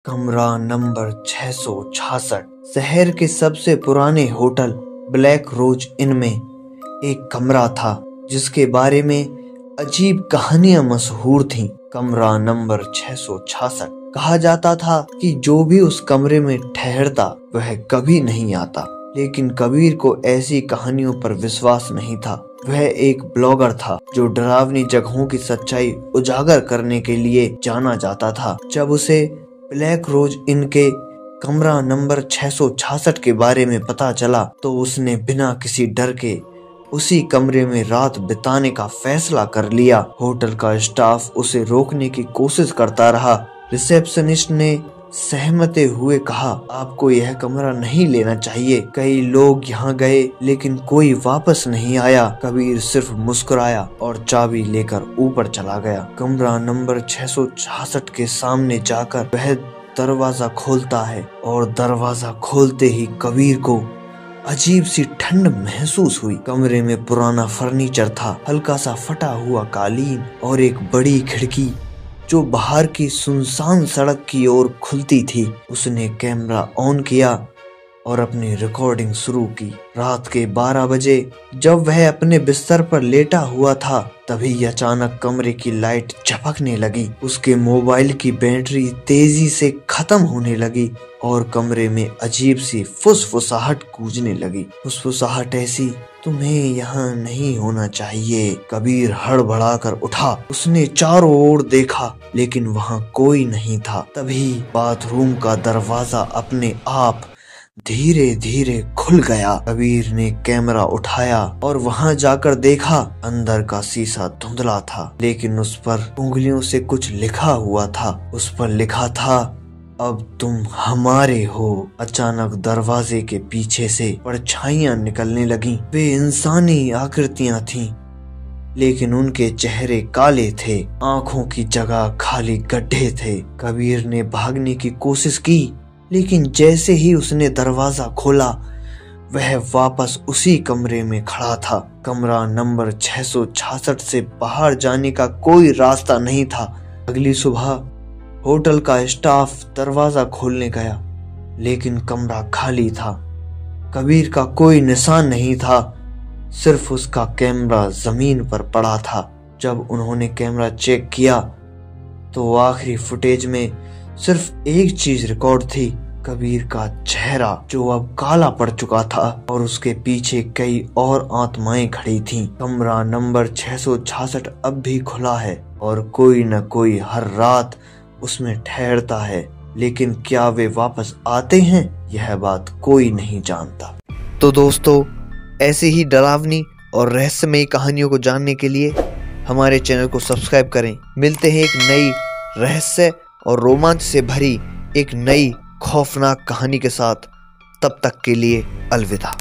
कमरा नंबर 666। शहर के सबसे पुराने होटल ब्लैक रोज इन में एक कमरा था जिसके बारे में अजीब कहानियां मशहूर थीं। कमरा नंबर 666। कहा जाता था कि जो भी उस कमरे में ठहरता वह कभी नहीं आता, लेकिन कबीर को ऐसी कहानियों पर विश्वास नहीं था। वह एक ब्लॉगर था जो डरावनी जगहों की सच्चाई उजागर करने के लिए जाना जाता था। जब उसे ब्लैक रोज इन के कमरा नंबर 666 के बारे में पता चला तो उसने बिना किसी डर के उसी कमरे में रात बिताने का फैसला कर लिया। होटल का स्टाफ उसे रोकने की कोशिश करता रहा। रिसेप्शनिस्ट ने सहमते हुए कहा, आपको यह कमरा नहीं लेना चाहिए। कई लोग यहाँ गए लेकिन कोई वापस नहीं आया। कबीर सिर्फ मुस्कुराया और चाबी लेकर ऊपर चला गया। कमरा नंबर 666 के सामने जाकर वह दरवाजा खोलता है और दरवाजा खोलते ही कबीर को अजीब सी ठंड महसूस हुई। कमरे में पुराना फर्नीचर था, हल्का सा फटा हुआ कालीन और एक बड़ी खिड़की जो बाहर की सुनसान सड़क की ओर खुलती थी। उसने कैमरा ऑन किया और अपनी रिकॉर्डिंग शुरू की। रात के 12 बजे जब वह अपने बिस्तर पर लेटा हुआ था तभी अचानक कमरे की लाइट झपकने लगी। उसके मोबाइल की बैटरी तेजी से खत्म होने लगी और कमरे में अजीब सी फुसफुसाहट गूंजने लगी। फुसफुसाहट ऐसी, तुम्हें यहाँ नहीं होना चाहिए। कबीर हड़बड़ाकर उठा। उसने चारों ओर देखा लेकिन वहाँ कोई नहीं था। तभी बाथरूम का दरवाजा अपने आप धीरे धीरे खुल गया। कबीर ने कैमरा उठाया और वहां जाकर देखा। अंदर का शीशा धुंधला था लेकिन उस पर उंगलियों से कुछ लिखा हुआ था। उस पर लिखा था, अब तुम हमारे हो। अचानक दरवाजे के पीछे से परछाइयां निकलने लगीं। वे इंसानी आकृतियां थीं लेकिन उनके चेहरे काले थे। आंखों की जगह खाली गड्ढे थे। कबीर ने भागने की कोशिश की लेकिन जैसे ही उसने दरवाजा खोला वह वापस उसी कमरे में खड़ा था। कमरा नंबर 666 से बाहर जाने का कोई रास्ता नहीं था। अगली सुबह होटल का स्टाफ दरवाजा खोलने गया लेकिन कमरा खाली था। कबीर का कोई निशान नहीं था, सिर्फ उसका कैमरा जमीन पर पड़ा था। जब उन्होंने कैमरा चेक किया तो आखिरी फुटेज में सिर्फ एक चीज रिकॉर्ड थी, कबीर का चेहरा जो अब काला पड़ चुका था और उसके पीछे कई और आत्माएं खड़ी थीं। कमरा नंबर 666 अब भी खुला है और कोई न कोई हर रात उसमें ठहरता है, लेकिन क्या वे वापस आते हैं यह बात कोई नहीं जानता। तो दोस्तों, ऐसे ही डरावनी और रहस्यमयी कहानियों को जानने के लिए हमारे चैनल को सब्सक्राइब करें। मिलते हैं एक नई रहस्य और रोमांच से भरी एक नई खौफनाक कहानी के साथ। तब तक के लिए अलविदा।